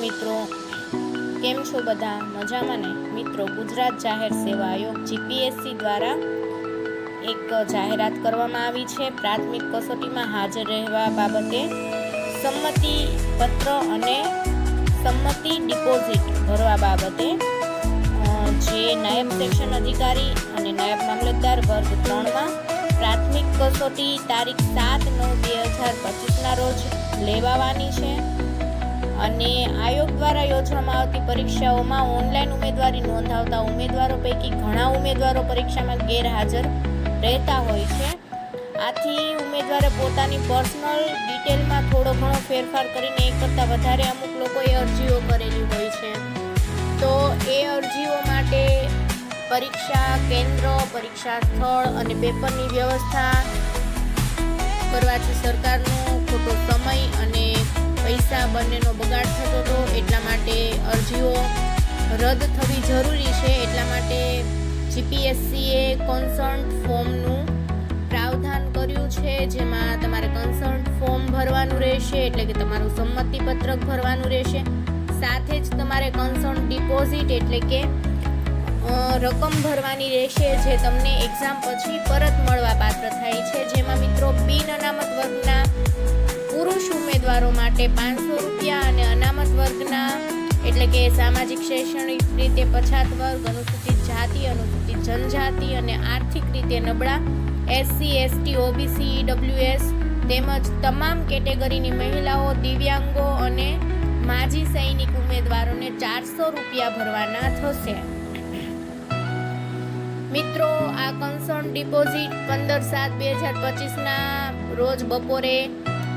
મિત્રો, કેમ છો બધા? મજામાં ને? મિત્રો, ગુજરાત જાહેર સેવા આયોગ જીપીએસસી દ્વારા એક જાહેરાત કરવામાં આવી છે. પ્રાથમિક કસોટીમાં હાજર રહેવા બાબતે સંમતિ પત્ર અને સંમતિ ડિપોઝિટ ભરવા બાબતે જે નાયબ સેક્શન અધિકારી અને નાયબ મામલતદાર વર્ગ 3માં પ્રાથમિક કસોટી તારીખ 7/9/2025ના રોજ લેવાવાની છે. અને આયોગ દ્વારા યોજવામાં આવતી પરીક્ષાઓમાં ઓનલાઈન ઉમેદવારી નોંધાવતા ઉમેદવારો પૈકી ઘણા ઉમેદવારો પરીક્ષામાં ગેરહાજર રહેતા હોય છે. આથી ઉમેદવારે પોતાની પર્સનલ ડિટેલમાં થોડો ઘણો ફેરફાર કરીને એક કરતાં વધારે અમુક લોકોએ અરજીઓ કરેલી હોય છે. તો એ અરજીઓ માટે પરીક્ષા કેન્દ્ર, પરીક્ષા સ્થળ અને પેપરની વ્યવસ્થા કરવાથી સરકારનો ખોટો સમય અને પૈસા બંનેનો બગાડ થતો હતો. એટલા માટે અરજીઓ રદ થવી જરૂરી છે. એટલા માટે જીપીએસસીએ કન્સર્ન્ટ ફોર્મનું પ્રાવધાન કર્યું છે, જેમાં તમારે કન્સર્ન્ટ ફોર્મ ભરવાનું રહેશે, એટલે કે તમારું સંમતિપત્રક ભરવાનું રહેશે. સાથે જ તમારે કન્સર્ન્ટ ડિપોઝિટ એટલે કે રકમ ભરવાની રહેશે, જે તમને એક્ઝામ પછી પરત મળવા પાત્ર થાય છે. જેમાં મિત્રો બિન અનામત વર્ગના પુરુષ ઉમેદવારો માટે 500 રૂપિયા અને અનામત વર્ગના એટલે કે સામાજિક શૈક્ષણિક રીતે પછાત વર્ગ, અનુસૂચિત જાતિ, અનુસૂચિત જનજાતિ અને આર્થિક રીતે નબળા SC, ST, OBC, EWS તેમજ તમામ કેટેગરીની મહિલાઓ, દિવ્યાંગો અને માજી સૈનિક ઉમેદવારોને 400 રૂપિયા ભરવાના થશે. મિત્રો, આ કન્સર્ન ડિપોઝિટ 15/7/2025ના રોજ બપોરે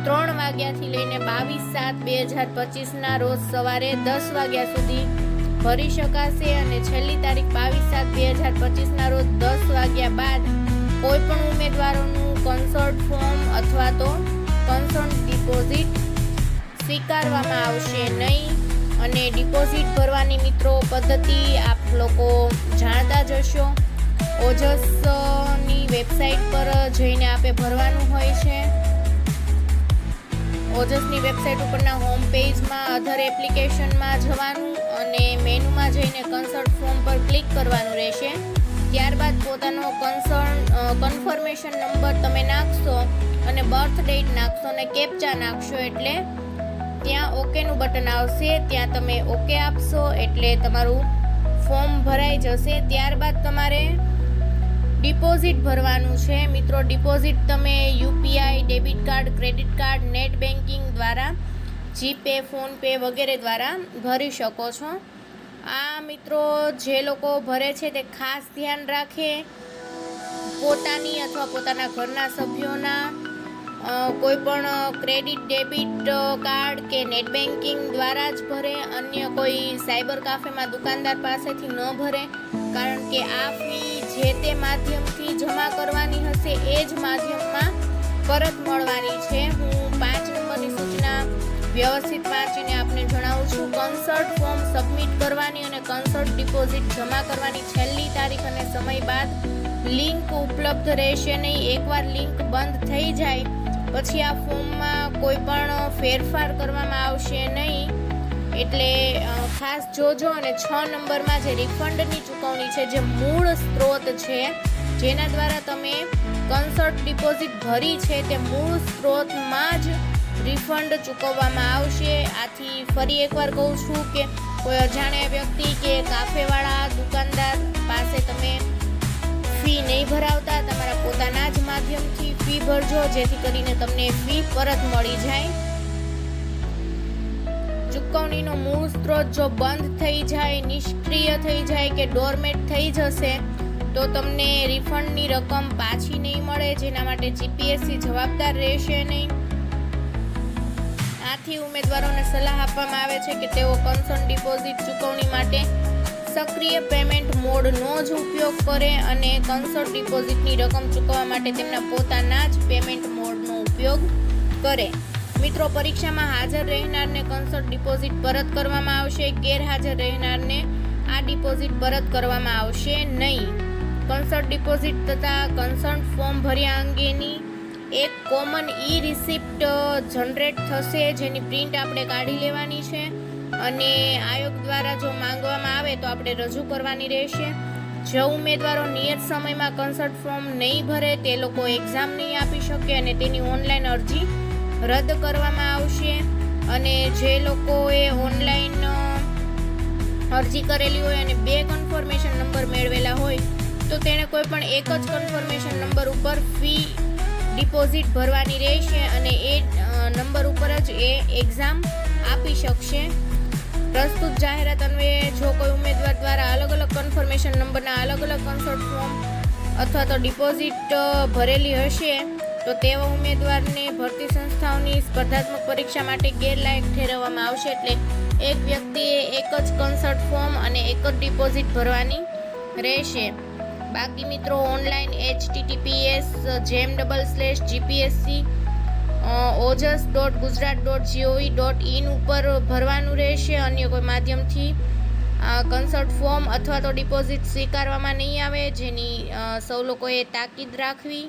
3 વાગ્યાથી લઈને 22/7/2025ના રોજ સવારે 10 વાગ્યા સુધી ભરી શકાશે. અને છેલ્લી તારીખ 22/7/2025ના રોજ 10 વાગ્યા બાદ કોઈ પણ ઉમેદવારોનું કન્સર્ટ ફોર્મ અથવા તો કન્સર્ટ ડિપોઝિટ સ્વીકારવામાં આવશે નહીં. અને ડિપોઝિટ ભરવાની મિત્રો પદ્ધતિ આપ લોકો જાણતા જ હશો. ઓજસની વેબસાઇટ પર જઈને આપે ભરવાનું હોય છે. ઓજસની વેબસાઇટ ઉપરના હોમ પેજમાં અધર એપ્લિકેશનમાં જવાનું અને મેનુમાં જઈને કન્સર્ટ ફોર્મ પર ક્લિક કરવાનું રહેશે. ત્યારબાદ પોતાનો કન્ફર્મેશન નંબર તમે નાખશો અને બર્થ ડેટ નાખશો અને કેપ્ચા નાખશો, એટલે ત્યાં ઓકેનું બટન આવશે. ત્યાં તમે ઓકે આપશો એટલે તમારું ફોર્મ ભરાઈ જશે. ત્યારબાદ તમારે ડિપોઝિટ ભરવાનું છે. મિત્રો, ડિપોઝિટ તમે UPI, debit card, credit card, net banking દ્વારા, જીપે, ફોનપે વગેરે દ્વારા ભરી શકો છો. આ મિત્રો જે લોકો ભરે છે તે ખાસ ધ્યાન રાખે, પોતાની અથવા પોતાના ઘરના સભ્યોના કોઈ પણ ક્રેડિટ, ડેબિટ કાર્ડ કે નેટ બેન્કિંગ દ્વારા જ ભરે. અન્ય કોઈ સાયબર કાફેમાં દુકાનદાર પાસેથી ન ભરે, કારણ કે આ ફી જે તે માધ્યમથી જમા કરવાની હશે એ જ માધ્યમમાં પરત મળવાની છે. હું 5 નંબરની સૂચના વ્યવસ્થિત વાંચીને આપને જણાવું છું. કન્સર્ટ ફોર્મ સબમિટ કરવાની અને કન્સર્ટ ડિપોઝિટ જમા કરવાની છેલ્લી તારીખ અને સમય બાદ લિંક ઉપલબ્ધ રહેશે નહીં. એકવાર લિંક બંધ થઈ જાય પછી આ ફોર્મમાં કોઈ પણ ફેરફાર કરવામાં આવશે નહીં. એટલે ખાસ જોજો. અને 6 નંબરમાં જે રિફંડની ચૂકવણી છે, જે મૂળ સ્ત્રોત છે જેના દ્વારા તમે કન્સર્ટ ડિપોઝિટ ભરી છે, તે મૂળ સ્ત્રોતમાં જ રિફંડ ચૂકવવામાં આવશે. આથી ફરી એકવાર કહું છું કે કોઈ અજાણ્યા વ્યક્તિ કે કાફેવાળા દુકાનદાર પાસે તમે ફી નહીં ભરાવતા, તમારા પોતાના જ માધ્યમથી ફી ભરજો, જેથી કરીને તમને ફી પરત મળી જાય. ચૂકવણીનો મૂળ સ્ત્રોત જો બંધ થઈ જાય, નિષ્ક્રિય થઈ જાય કે ડોરમેટ થઈ જશે તો તમને રિફંડની રકમ પાછી નહીં મળે, જેના માટે જીપીએસસી જવાબદાર રહેશે નહીં. આથી ઉમેદવારોને સલાહ આપવામાં આવે છે કે તેઓ કન્સર્ન ડિપોઝિટ ચૂકવણી માટે સક્રિય પેમેન્ટ મોડનો જ ઉપયોગ કરે અને કન્સર્ટ ડિપોઝિટની રકમ ચૂકવવા માટે તેમના પોતાના જ પેમેન્ટ મોડનો ઉપયોગ કરે. મિત્રો, પરીક્ષામાં હાજર રહેનારને કન્સર્ટ ડિપોઝિટ પરત કરવામાં આવશે. ગેરહાજર રહેનારને આ ડિપોઝિટ પરત કરવામાં આવશે નહીં. કન્સર્ટ ડિપોઝિટ તથા કન્સર્ટ ફોર્મ ભર્યા અંગેની એક કોમન ઈ રિસિપ્ટ જનરેટ થશે, જેની પ્રિન્ટ આપણે કાઢી લેવાની છે. અને આયોગ દ્વારા જો માંગવામાં આવે તો આપણે રજૂ કરવાની રહેશે. જે ઉમેદવારો નિયત સમયમાં કન્સર્ટ ફોર્મ નહીં ભરે તે લોકો એક્ઝામ નહીં આપી શકે અને તેની ઓનલાઈન અરજી રદ કરવામાં આવશે. અને જે લોકોએ ઓનલાઈન અરજી કરેલી હોય અને 2 કન્ફર્મેશન નંબર મેળવેલા હોય તો તેણે કોઈ પણ એક જ કન્ફર્મેશન નંબર ઉપર ફી ડિપોઝિટ ભરવાની રહેશે અને એ નંબર ઉપર જ એ એક્ઝામ આપી શકશે. પ્રસ્તુત જાહેરાત અન્વયે જો કોઈ ઉમેદવાર દ્વારા અલગ અલગ કન્ફર્મેશન નંબરના અલગ અલગ કન્સર્ટ ફોર્મ અથવા તો ડિપોઝિટ ભરેલી હશે તો તેવા ઉમેદવારને ભરતી સંસ્થાઓની સ્પર્ધાત્મક પરીક્ષા માટે ગેરલાયક ઠેરવવામાં આવશે. એટલે એક વ્યક્તિએ એક જ કન્સર્ટ ફોર્મ અને એક જ ડિપોઝિટ ભરવાની રહેશે. બાકી મિત્રો ઓનલાઈન https://gpsc.ojas.gujarat.gov.in ઉપર ભરવાનું રહેશે. અન્ય કોઈ માધ્યમથી કન્સર્ટ ફોર્મ અથવા તો ડિપોઝિટ સ્વીકારવામાં નહીં આવે, જેની સૌ લોકોએ તાકીદ રાખવી.